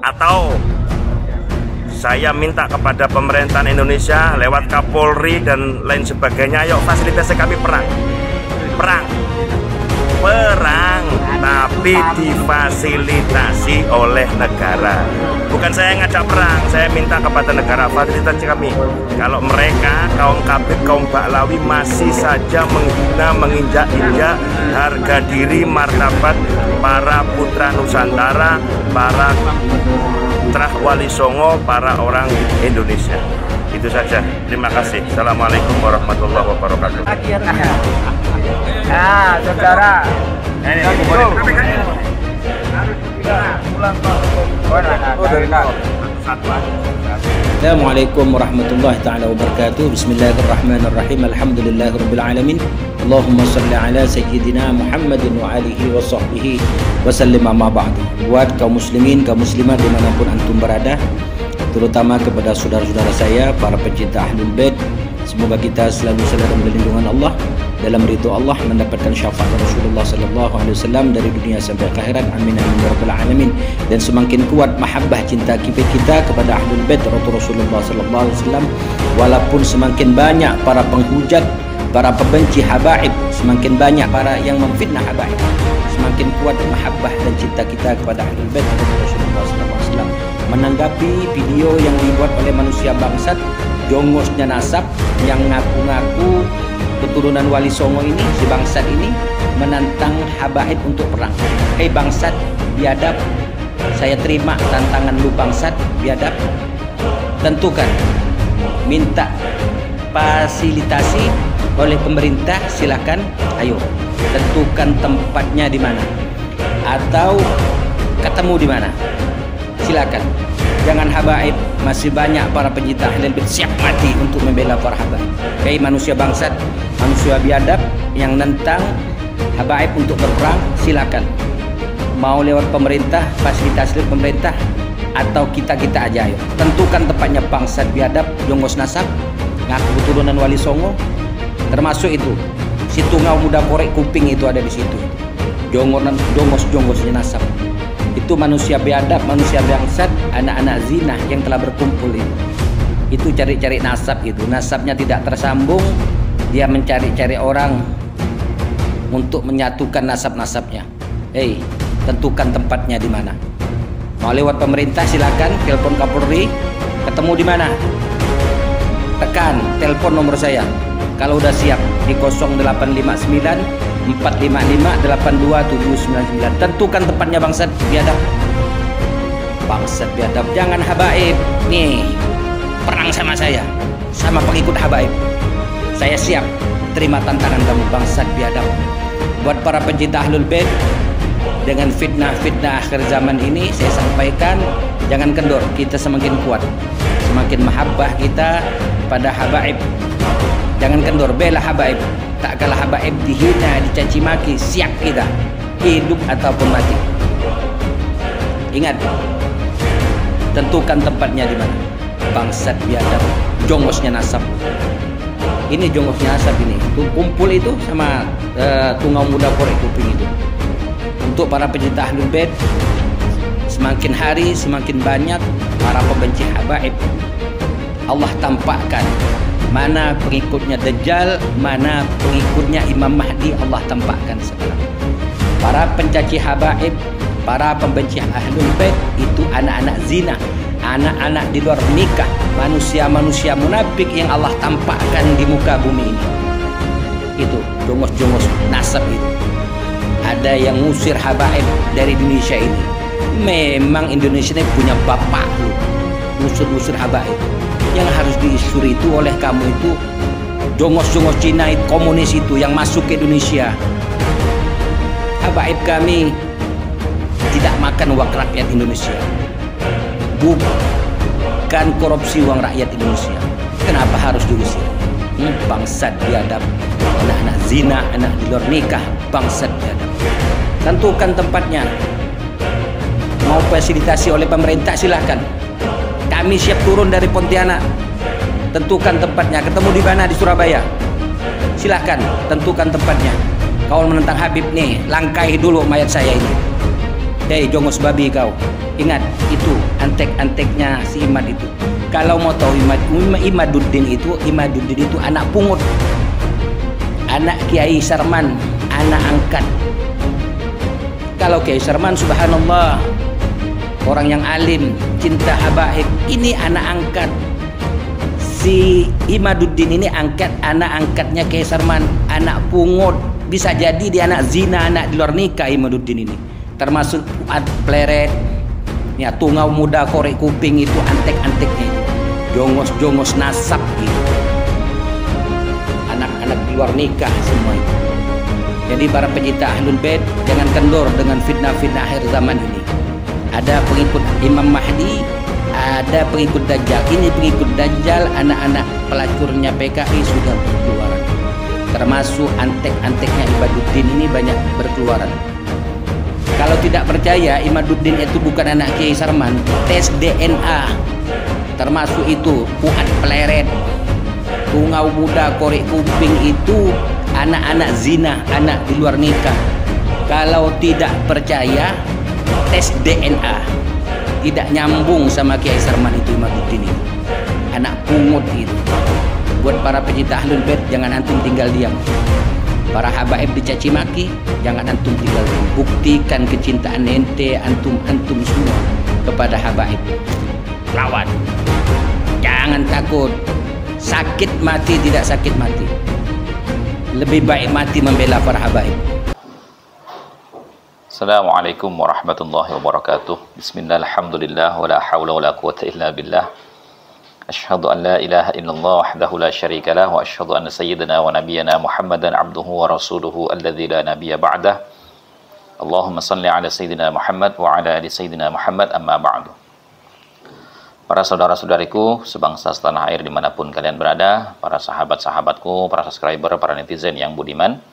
Atau saya minta kepada pemerintahan Indonesia lewat Kapolri dan lain sebagainya, ayo fasilitasi kami perang, tapi difasilitasi oleh negara. Bukan saya ngajak perang, saya minta kepada negara fasilitasi kami. Kalau mereka kaum kafir, kaum Baklawi masih saja menghina, menginjak-injak harga diri, martabat para putra Nusantara, para putra Wali Songo, para orang Indonesia. Itu saja. Terima kasih. Assalamualaikum warahmatullahi wabarakatuh. Nah, saudara. Assalamualaikum warahmatullahi ta'ala wabarakatuh. Bismillahirrahmanirrahim. Alhamdulillahirabbil alamin. Allahumma shalli ala sayyidina Muhammadin wa alihi wa sahbihi wa sallim, amma ba'du. Buat kaum muslimin, kaum muslimat dimanapun antum berada, terutama kepada saudara-saudara saya, para pencinta Ahlul Bait, semoga kita selalu dalam lindungan Allah, dalam ridho Allah, mendapatkan syafaat Rasulullah sallallahu alaihi wasallam dari dunia sampai akhirat. Amin amin ya rabbal alamin. Dan semakin kuat mahabbah cinta kita kepada Ahlul Bait Rasulullah sallallahu alaihi wasallam, walaupun semakin banyak para penghujat, para pembenci habaib, semakin banyak para yang memfitnah habaib, semakin kuat mahabbah dan cinta kita kepada Ahlul Bait Rasulullah sallallahu alaihi wasallam. Menanggapi video yang dibuat oleh manusia bangsat, jongosnya nasab, yang ngaku-ngaku keturunan Wali Songo ini, si bangsat ini menantang habaib untuk perang. Hei bangsat biadab, saya terima tantangan lu bangsat biadab. Tentukan, minta fasilitasi oleh pemerintah, silakan. Ayo tentukan tempatnya di mana atau ketemu di mana, silakan. Jangan habaib, masih banyak para pencinta Ahlul Bait siap mati untuk membela para habaib. Hei manusia bangsat, manusia biadab yang nentang habaib untuk berperang, silakan. Mau lewat pemerintah, fasilitasi pemerintah, atau kita aja, ayo. Tentukan tempatnya bangsat biadab, jongos nasab, ngaku keturunan Wali Songo, termasuk itu si tungau muda korek kuping itu ada di situ. Jongosnya nasab. Itu manusia biadab, manusia bangsat, anak-anak zina yang telah berkumpul itu. Itu cari-cari nasab itu. Nasabnya tidak tersambung, dia mencari-cari orang untuk menyatukan nasab-nasabnya. Hei, tentukan tempatnya di mana. Mau lewat pemerintah silakan, telepon Kapolri, ketemu di mana? Tekan telepon nomor saya. Kalau udah siap di 0859 455 82799. Tentukan tempatnya bangsat biadab. Bangsat biadab, jangan habaib. Nih, perang sama saya, sama pengikut habaib. Saya siap terima tantangan kamu bangsat biadab. Buat para pencinta Ahlul Bait, dengan fitnah-fitnah akhir zaman ini saya sampaikan, jangan kendor. Kita semakin kuat, semakin mahabbah kita pada habaib. Jangan kendor, bela habaib. Tak kalah habaib dihina, dicaci maki, siap kita, hidup ataupun mati. Ingat, tentukan tempatnya di mana. Bangsat biadab, jongosnya nasab. Ini jongosnya nasab ini. Tuh, kumpul itu sama tungau muda korek kuping itu. Untuk para pencinta Ahlul Bait, semakin hari semakin banyak para pembenci habaib. Allah tampakkan mana pengikutnya Dajjal, mana pengikutnya Imam Mahdi. Allah tampakkan sekarang. Para pencaci habaib, para pembenci Ahlul Bait itu anak-anak zina, anak-anak di luar nikah, manusia-manusia munafik yang Allah tampakkan di muka bumi ini. Itu jongos-jongos nasab itu. Ada yang ngusir habaib dari Indonesia ini. Memang Indonesia ini punya bapak lu, ngusir-ngusir habaib. Yang harus diusir itu oleh kamu itu jongos-jongos Cina itu, komunis itu yang masuk ke Indonesia. Habaib kami tidak makan uang rakyat Indonesia, bukan korupsi uang rakyat Indonesia. Kenapa harus diusir? Bangsat biadab, anak-anak zina, anak di luar nikah, bangsat biadab. Tentukan tempatnya. Mau fasilitasi oleh pemerintah silahkan. Kami siap turun dari Pontianak. Tentukan tempatnya. Ketemu di mana? Di Surabaya. Silahkan tentukan tempatnya. Kau menentang Habib nih, langkahi dulu mayat saya ini. Hei jongos babi kau, ingat itu antek-anteknya si Imad itu. Kalau mau tahu Imaduddin itu anak pungut, anak Kiai Sarman, anak angkat. Kalau Kiai Sarman subhanallah, orang yang alim, cinta habaib, ini anak angkat. Si Imaduddin ini anak angkatnya Kiai Sarman, anak pungut. Bisa jadi dia anak zina, anak di luar nikah Imaduddin ini. Termasuk Fuad Pleret, ya tungau muda korek kuping itu antek-anteknya itu. Jongos-jongos nasab gitu. Anak-anak di luar nikah semua itu. Jadi para pecinta Ahlul Bait jangan kendor dengan fitnah-fitnah akhir zaman ini. Ada pengikut Imam Mahdi, ada pengikut Dajjal. Ini pengikut Dajjal, anak-anak pelacurnya PKI sudah berkeluaran. Termasuk antek-anteknya Imaduddin ini banyak berkeluaran. Kalau tidak percaya Imaduddin itu bukan anak Kiai Sarman, tes DNA. Termasuk itu Fuad Pleret, tungau muda korek kuping itu anak-anak zina, anak di luar nikah. Kalau tidak percaya, tes DNA. Tidak nyambung sama Kiai Sarman itu Imaduddin itu. Anak pungut itu. Buat para pecinta Ahlul Bait jangan antum tinggal diam. Para habaib dicaci maki, jangan antum tinggal diam. Buktikan kecintaan ente antum semua kepada habaib. Lawan. Jangan takut. Sakit mati tidak sakit mati. Lebih baik mati membela para habaib. Assalamualaikum warahmatullahi wabarakatuh. Bismillah, alhamdulillah, wa la hawla wa la quwata illa billah. Asyhadu an la ilaha illallah wahdahu la syarika lah, wa asyhadu anna sayyidina wa nabiyyana Muhammadan abduhu wa rasuluhu alladzi la nabiyya ba'dah. Allahumma salli ala sayyidina Muhammad wa ala ali sayyidina Muhammad, amma ba'du. Para saudara-saudariku sebangsa setanah air dimanapun kalian berada, para sahabat-sahabatku, para subscriber, para netizen yang budiman,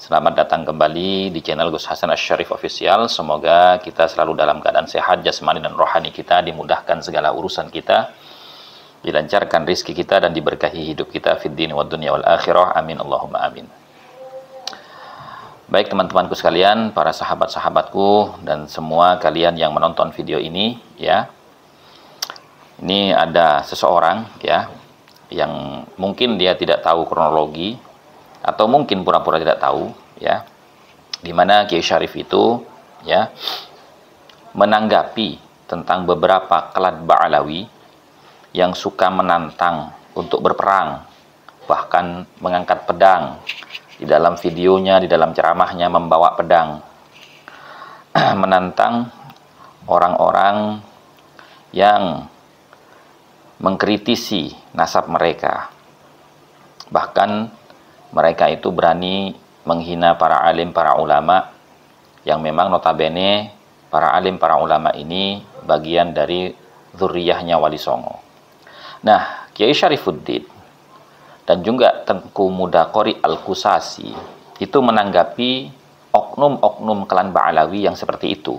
selamat datang kembali di channel Gus Hasan Asy-Syarif Official. Semoga kita selalu dalam keadaan sehat jasmani dan rohani kita, dimudahkan segala urusan kita, dilancarkan rizki kita dan diberkahi hidup kita fid din wad dunya wal akhirah. Amin Allahumma amin. Baik teman-temanku sekalian, para sahabat-sahabatku dan semua kalian yang menonton video ini ya. Ini ada seseorang ya yang mungkin dia tidak tahu kronologi atau mungkin pura-pura tidak tahu ya, di mana Kiai Syarif itu ya menanggapi tentang beberapa kelat Ba'alawi yang suka menantang untuk berperang, bahkan mengangkat pedang. Di dalam videonya, di dalam ceramahnya membawa pedang menantang orang-orang yang mengkritisi nasab mereka. Bahkan mereka itu berani menghina para alim, para ulama yang memang notabene para alim, para ulama ini bagian dari zuriyahnya Wali Songo. Nah, Kiai Syarifuddin dan juga Tengku Muda Qori Al-Qusasi itu menanggapi oknum-oknum klan Ba'alawi yang seperti itu.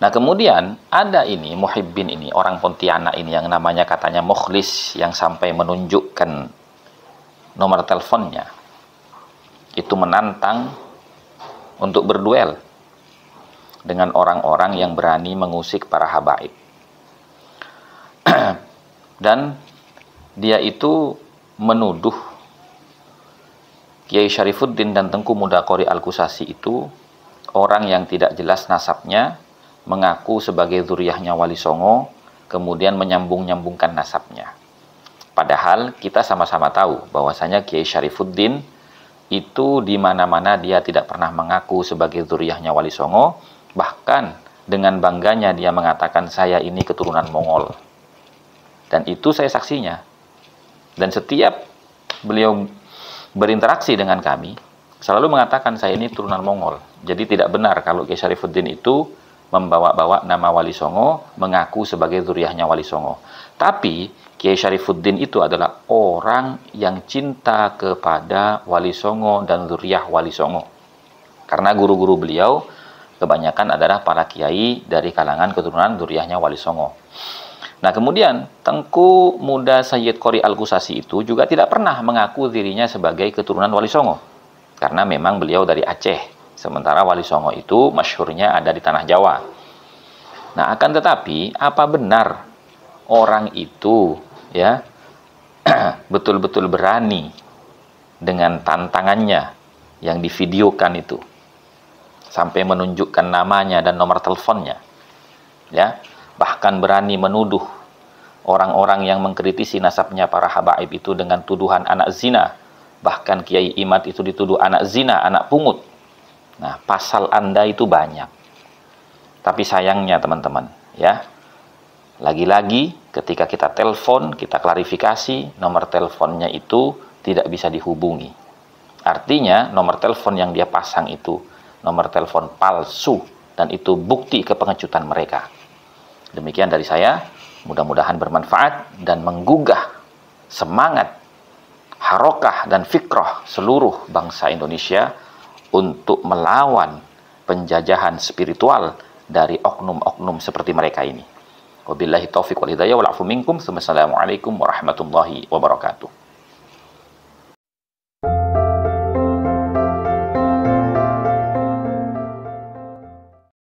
Nah kemudian ada ini Muhibbin ini, orang Pontianak ini yang namanya katanya Mukhlis, yang sampai menunjukkan nomor teleponnya, itu menantang untuk berduel dengan orang-orang yang berani mengusik para habaib. Dan dia itu menuduh Kiai Syarifuddin dan Tengku Muda Qori Al-Qusasi itu orang yang tidak jelas nasabnya, mengaku sebagai zuriyahnya Wali Songo, kemudian menyambung-nyambungkan nasabnya. Padahal kita sama-sama tahu bahwasanya Kiai Syarifuddin itu di mana-mana dia tidak pernah mengaku sebagai zuriyahnya Wali Songo, bahkan dengan bangganya dia mengatakan saya ini keturunan Mongol. Dan itu saya saksinya. Dan setiap beliau berinteraksi dengan kami, selalu mengatakan saya ini turunan Mongol. Jadi tidak benar kalau Kiai Syarifuddin itu membawa-bawa nama Wali Songo, mengaku sebagai zuriyahnya Wali Songo. Tapi Kiai Syarifuddin itu adalah orang yang cinta kepada Wali Songo dan zuriyah Wali Songo. Karena guru-guru beliau kebanyakan adalah para kiai dari kalangan keturunan zuriyahnya Wali Songo. Nah kemudian Tengku Muda Sayyid Qori Al-Qusasi itu juga tidak pernah mengaku dirinya sebagai keturunan Wali Songo. Karena memang beliau dari Aceh, Sementara Wali Songo itu masyhurnya ada di tanah Jawa. Nah, akan tetapi apa benar orang itu ya betul-betul berani dengan tantangannya yang divideokan itu sampai menunjukkan namanya dan nomor teleponnya, ya, bahkan berani menuduh orang-orang yang mengkritisi nasabnya para habaib itu dengan tuduhan anak zina, bahkan Kiai Imad itu dituduh anak zina, anak pungut. Nah, pasal Anda itu banyak. Tapi sayangnya teman-teman, ya, lagi-lagi ketika kita telepon, kita klarifikasi, nomor teleponnya itu tidak bisa dihubungi. Artinya nomor telepon yang dia pasang itu nomor telepon palsu, dan itu bukti kepengecutan mereka. Demikian dari saya, mudah-mudahan bermanfaat dan menggugah semangat, harokah dan fikrah seluruh bangsa Indonesia untuk melawan penjajahan spiritual dari oknum-oknum seperti mereka ini. Wabillahi taufiq wal hidayah wal afu minkum. Wassalamualaikum warahmatullahi wabarakatuh.